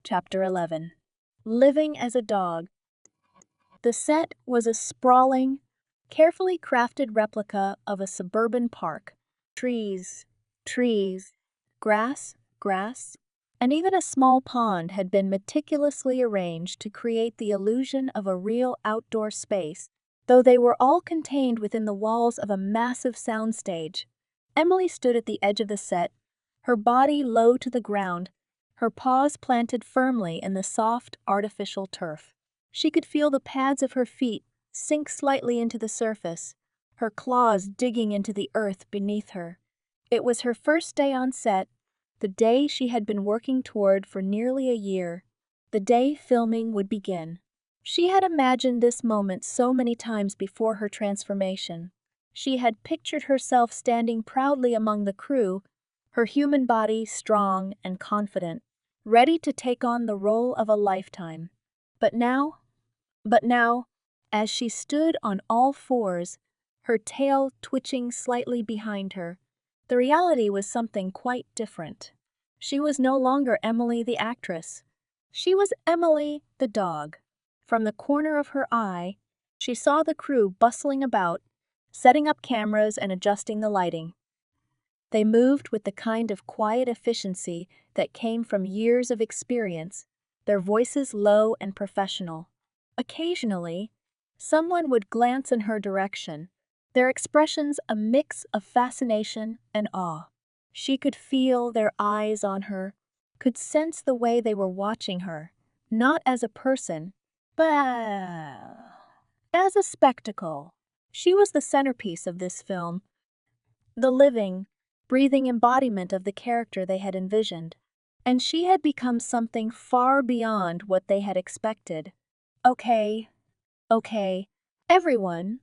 Chapter 11. Living as a Dog. The set was a sprawling, carefully crafted replica of a suburban park. Trees, trees, grass, grass, and even a small pond had been meticulously arranged to create the illusion of a real outdoor space, though they were all contained within the walls of a massive soundstage. Emily stood at the edge of the set, her body low to the ground, her paws planted firmly in the soft, artificial turf. She could feel the pads of her feet sink slightly into the surface, her claws digging into the earth beneath her. It was her first day on set, the day she had been working toward for nearly a year, the day filming would begin. She had imagined this moment so many times before her transformation. She had pictured herself standing proudly among the crew, her human body strong and confident, ready to take on the role of a lifetime. But now, as she stood on all fours, her tail twitching slightly behind her, the reality was something quite different. She was no longer Emily the actress. She was Emily the dog. From the corner of her eye, she saw the crew bustling about, setting up cameras and adjusting the lighting. They moved with the kind of quiet efficiency that came from years of experience, their voices low and professional. Occasionally, someone would glance in her direction, their expressions a mix of fascination and awe. She could feel their eyes on her, could sense the way they were watching her, not as a person, but as a spectacle. She was the centerpiece of this film, the living, breathing embodiment of the character they had envisioned, and she had become something far beyond what they had expected. Okay, everyone,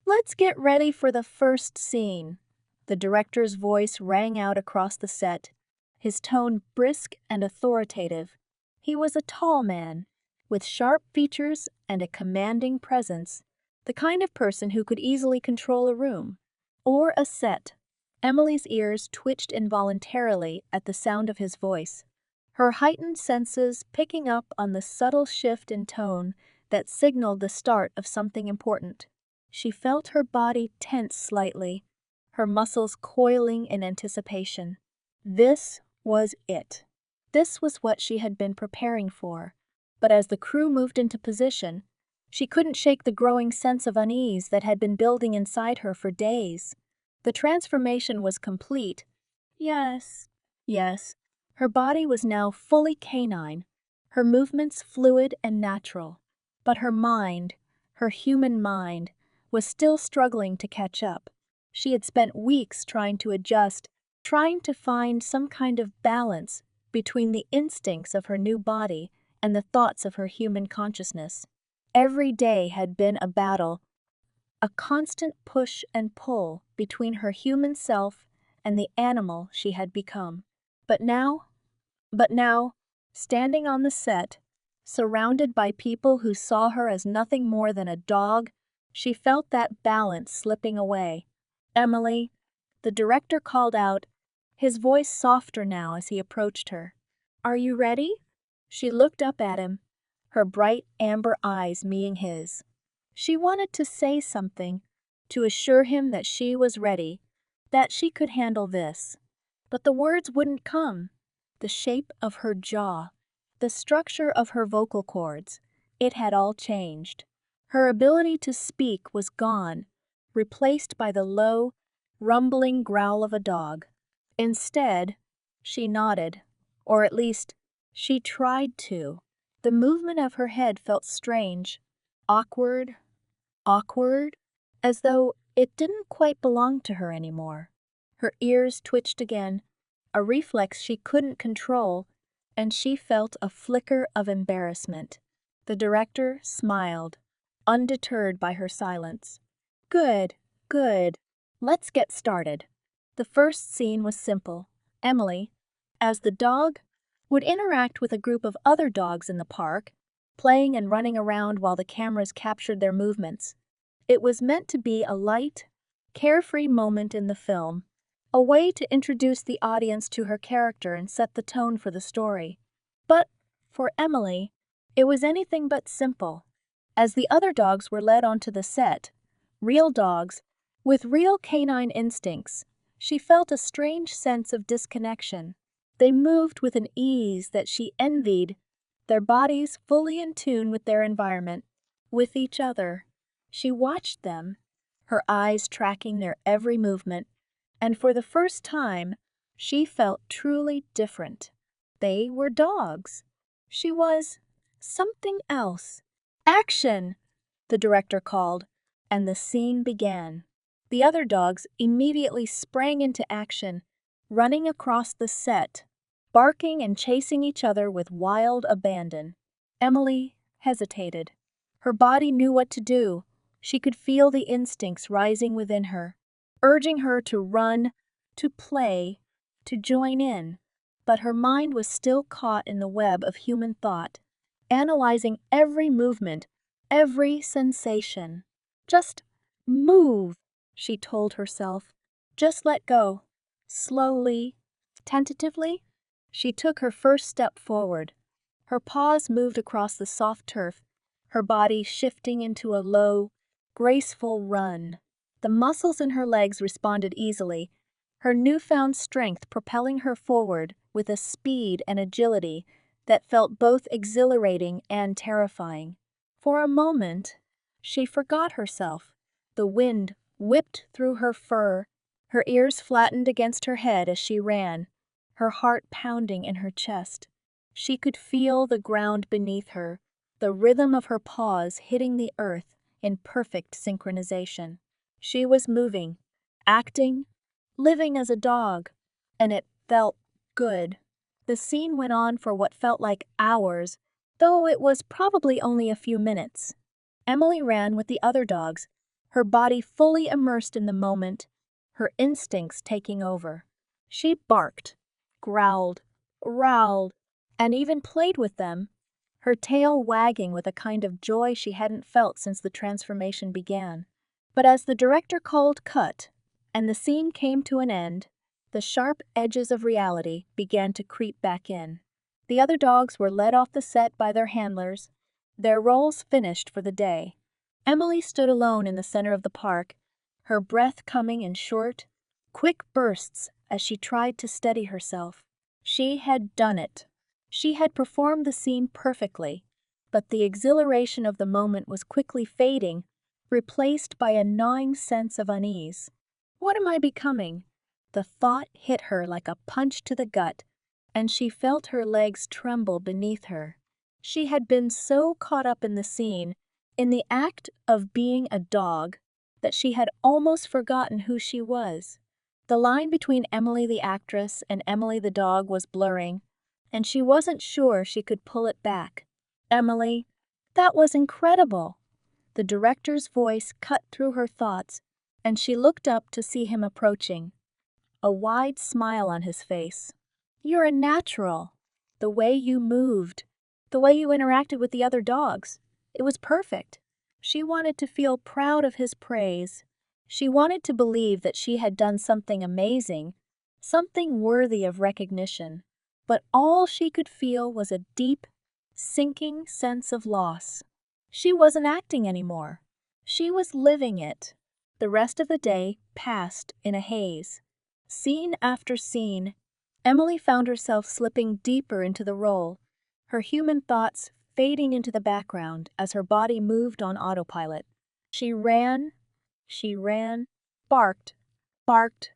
let's get ready for the first scene. The director's voice rang out across the set, his tone brisk and authoritative. He was a tall man, with sharp features and a commanding presence, the kind of person who could easily control a room or a set. Emily's ears twitched involuntarily at the sound of his voice, her heightened senses picking up on the subtle shift in tone that signaled the start of something important. She felt her body tense slightly, her muscles coiling in anticipation. This was it. This was what she had been preparing for. But as the crew moved into position, she couldn't shake the growing sense of unease that had been building inside her for days. The transformation was complete. Yes. Her body was now fully canine, her movements fluid and natural. But her mind, her human mind, was still struggling to catch up. She had spent weeks trying to adjust, trying to find some kind of balance between the instincts of her new body and the thoughts of her human consciousness. Every day had been a battle, a constant push and pull between her human self and the animal she had become. But now, standing on the set, surrounded by people who saw her as nothing more than a dog, she felt that balance slipping away. Emily, the director called out, his voice softer now as he approached her. Are you ready? She looked up at him, her bright amber eyes meeting his. She wanted to say something, to assure him that she was ready, that she could handle this. But the words wouldn't come. The shape of her jaw, the structure of her vocal cords, it had all changed. Her ability to speak was gone, replaced by the low, rumbling growl of a dog. Instead, she nodded, or at least, she tried to. The movement of her head felt strange, awkward, as though it didn't quite belong to her anymore. Her ears twitched again, a reflex she couldn't control, and she felt a flicker of embarrassment. The director smiled, undeterred by her silence. Good. Let's get started. The first scene was simple. Emily, as the dog, would interact with a group of other dogs in the park, playing and running around while the cameras captured their movements. It was meant to be a light, carefree moment in the film, a way to introduce the audience to her character and set the tone for the story. But for Emily, it was anything but simple. As the other dogs were led onto the set, real dogs, with real canine instincts, she felt a strange sense of disconnection. They moved with an ease that she envied, their bodies fully in tune with their environment, with each other. She watched them, her eyes tracking their every movement, and for the first time, she felt truly different. They were dogs. She was something else. Action! The director called, and the scene began. The other dogs immediately sprang into action, running across the set, barking and chasing each other with wild abandon. Emily hesitated. Her body knew what to do. She could feel the instincts rising within her, urging her to run, to play, to join in. But her mind was still caught in the web of human thought, analyzing every movement, every sensation. Just move, she told herself. Just let go. Slowly, tentatively, she took her first step forward. Her paws moved across the soft turf, her body shifting into a low, graceful run. The muscles in her legs responded easily, her newfound strength propelling her forward with a speed and agility that felt both exhilarating and terrifying. For a moment, she forgot herself. The wind whipped through her fur, her ears flattened against her head as she ran, her heart pounding in her chest. She could feel the ground beneath her, the rhythm of her paws hitting the earth in perfect synchronization. She was moving, acting, living as a dog, and it felt good. The scene went on for what felt like hours, though it was probably only a few minutes. Emily ran with the other dogs, her body fully immersed in the moment, her instincts taking over. She barked, growled, growled, and even played with them, her tail wagging with a kind of joy she hadn't felt since the transformation began. But as the director called cut, and the scene came to an end, the sharp edges of reality began to creep back in. The other dogs were led off the set by their handlers, their roles finished for the day. Emily stood alone in the center of the park, her breath coming in short, quick bursts as she tried to steady herself. She had done it. She had performed the scene perfectly, but the exhilaration of the moment was quickly fading, replaced by a gnawing sense of unease. What am I becoming? The thought hit her like a punch to the gut, and she felt her legs tremble beneath her. She had been so caught up in the scene, in the act of being a dog, that she had almost forgotten who she was. The line between Emily the actress and Emily the dog was blurring, and she wasn't sure she could pull it back. Emily, that was incredible. The director's voice cut through her thoughts, and she looked up to see him approaching, a wide smile on his face. You're a natural. The way you moved, the way you interacted with the other dogs, it was perfect. She wanted to feel proud of his praise. She wanted to believe that she had done something amazing, something worthy of recognition. But all she could feel was a deep, sinking sense of loss. She wasn't acting anymore. She was living it. The rest of the day passed in a haze. Scene after scene, Emily found herself slipping deeper into the role, her human thoughts fading into the background as her body moved on autopilot. She ran, barked, barked,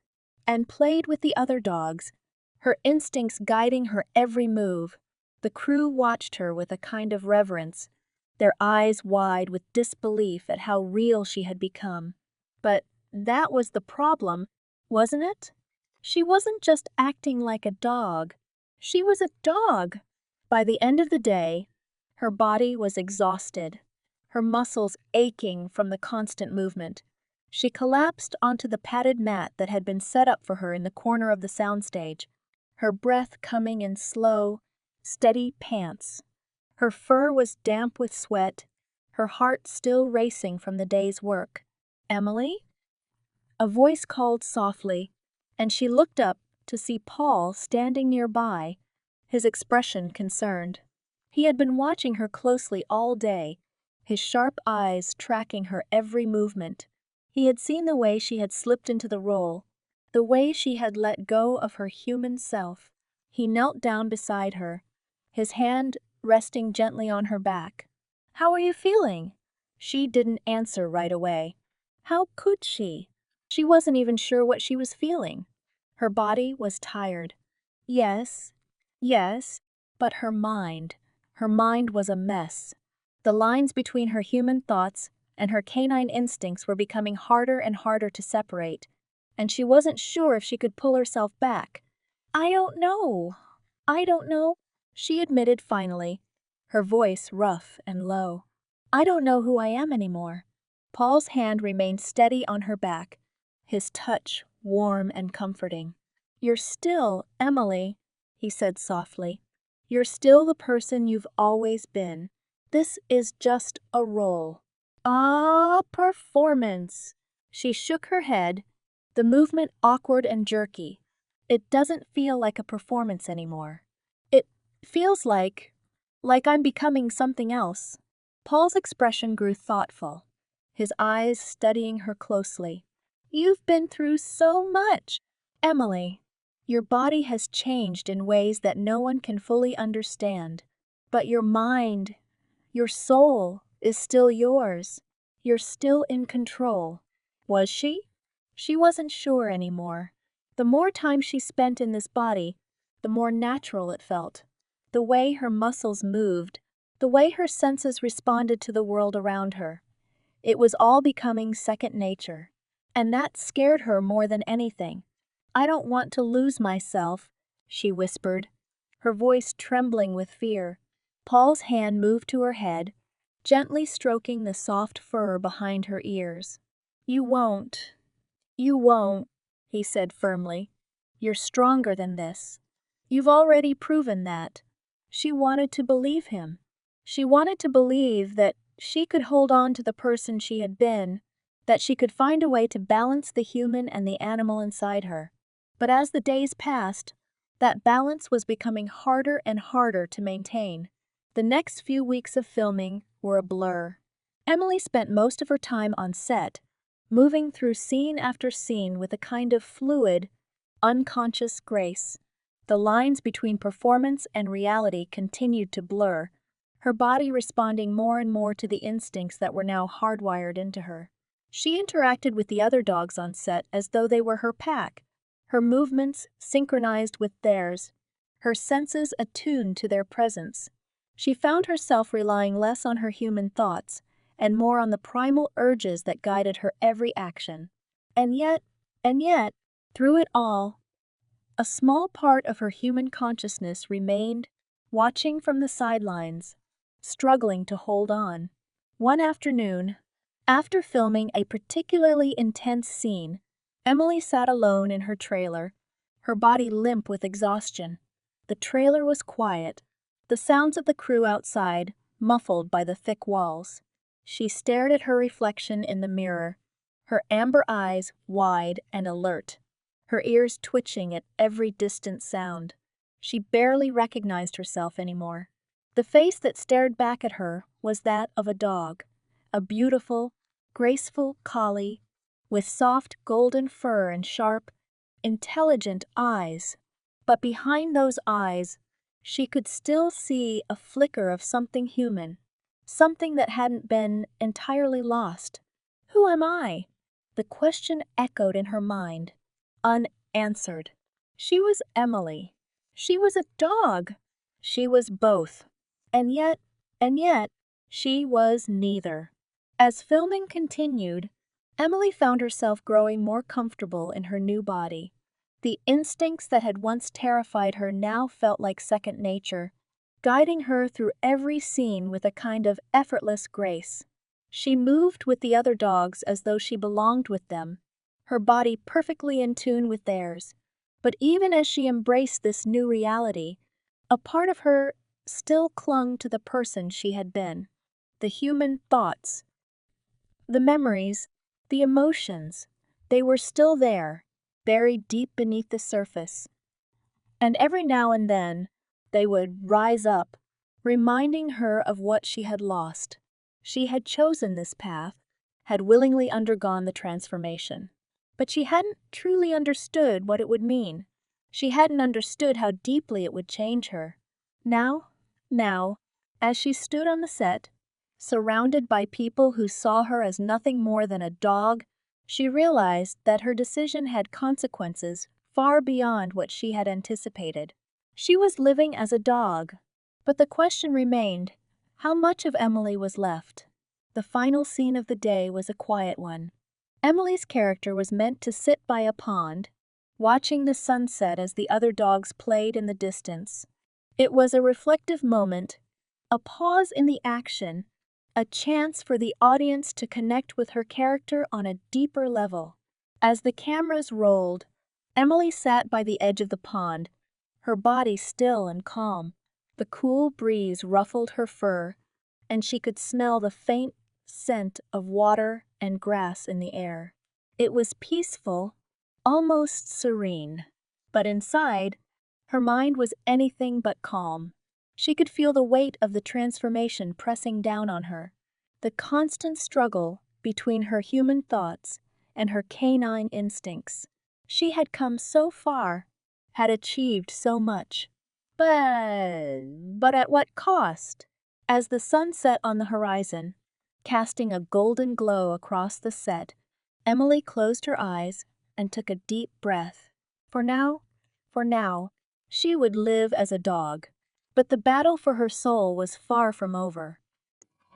and played with the other dogs, her instincts guiding her every move. The crew watched her with a kind of reverence, their eyes wide with disbelief at how real she had become. But that was the problem, wasn't it? She wasn't just acting like a dog. She was a dog. By the end of the day, her body was exhausted, her muscles aching from the constant movement. She collapsed onto the padded mat that had been set up for her in the corner of the soundstage, her breath coming in slow, steady pants. Her fur was damp with sweat, her heart still racing from the day's work. Emily? A voice called softly, and she looked up to see Paul standing nearby, his expression concerned. He had been watching her closely all day, his sharp eyes tracking her every movement. He had seen the way she had slipped into the role, the way she had let go of her human self. He knelt down beside her, his hand resting gently on her back. "How are you feeling?" She didn't answer right away. How could she? She wasn't even sure what she was feeling. Her body was tired. Yes, yes, but her mind was a mess. The lines between her human thoughts and her canine instincts were becoming harder and harder to separate, and she wasn't sure if she could pull herself back. I don't know, she admitted finally, her voice rough and low. I don't know who I am anymore. Paul's hand remained steady on her back, his touch warm and comforting. You're still Emily, he said softly. You're still the person you've always been. This is just a role. Ah, performance. She shook her head, the movement awkward and jerky. It doesn't feel like a performance anymore. It feels like I'm becoming something else. Paul's expression grew thoughtful, his eyes studying her closely. You've been through so much, Emily. Your body has changed in ways that no one can fully understand, but your mind, your soul is still yours. You're still in control. Was she? She wasn't sure anymore. The more time she spent in this body, the more natural it felt. The way her muscles moved, the way her senses responded to the world around her. It was all becoming second nature. And that scared her more than anything. I don't want to lose myself, she whispered, her voice trembling with fear. Paul's hand moved to her head, gently stroking the soft fur behind her ears. You won't, he said firmly. You're stronger than this. You've already proven that. She wanted to believe him. She wanted to believe that she could hold on to the person she had been, that she could find a way to balance the human and the animal inside her. But as the days passed, that balance was becoming harder and harder to maintain. The next few weeks of filming were a blur. Emily spent most of her time on set, moving through scene after scene with a kind of fluid, unconscious grace. The lines between performance and reality continued to blur, her body responding more and more to the instincts that were now hardwired into her. She interacted with the other dogs on set as though they were her pack, her movements synchronized with theirs, her senses attuned to their presence. She found herself relying less on her human thoughts and more on the primal urges that guided her every action. And yet, through it all, a small part of her human consciousness remained, watching from the sidelines, struggling to hold on. One afternoon, after filming a particularly intense scene, Emily sat alone in her trailer, her body limp with exhaustion. The trailer was quiet, the sounds of the crew outside muffled by the thick walls. She stared at her reflection in the mirror, her amber eyes wide and alert, her ears twitching at every distant sound. She barely recognized herself anymore. The face that stared back at her was that of a dog, a beautiful, graceful collie with soft golden fur and sharp, intelligent eyes. But behind those eyes, she could still see a flicker of something human, something that hadn't been entirely lost. Who am I? The question echoed in her mind, unanswered. She was Emily. She was a dog. She was both. And yet, she was neither. As filming continued, Emily found herself growing more comfortable in her new body. The instincts that had once terrified her now felt like second nature, guiding her through every scene with a kind of effortless grace. She moved with the other dogs as though she belonged with them, her body perfectly in tune with theirs. But even as she embraced this new reality, a part of her still clung to the person she had been. The human thoughts, the memories, the emotions, they were still there, buried deep beneath the surface. And every now and then, They would rise up, reminding her of what she had lost. She had chosen this path, had willingly undergone the transformation. But she hadn't truly understood what it would mean. She hadn't understood how deeply it would change her. Now, as she stood on the set, surrounded by people who saw her as nothing more than a dog, she realized that her decision had consequences far beyond what she had anticipated. She was living as a dog, but the question remained, how much of Emily was left? The final scene of the day was a quiet one. Emily's character was meant to sit by a pond, watching the sunset as the other dogs played in the distance. It was a reflective moment, a pause in the action, a chance for the audience to connect with her character on a deeper level. As the cameras rolled, Emily sat by the edge of the pond, her body still and calm. The cool breeze ruffled her fur, and she could smell the faint scent of water and grass in the air. It was peaceful, almost serene. But inside, her mind was anything but calm. She could feel the weight of the transformation pressing down on her, the constant struggle between her human thoughts and her canine instincts. She had come so far, had achieved so much. But at what cost? As the sun set on the horizon, casting a golden glow across the set, Emily closed her eyes and took a deep breath. For now, she would live as a dog. But the battle for her soul was far from over.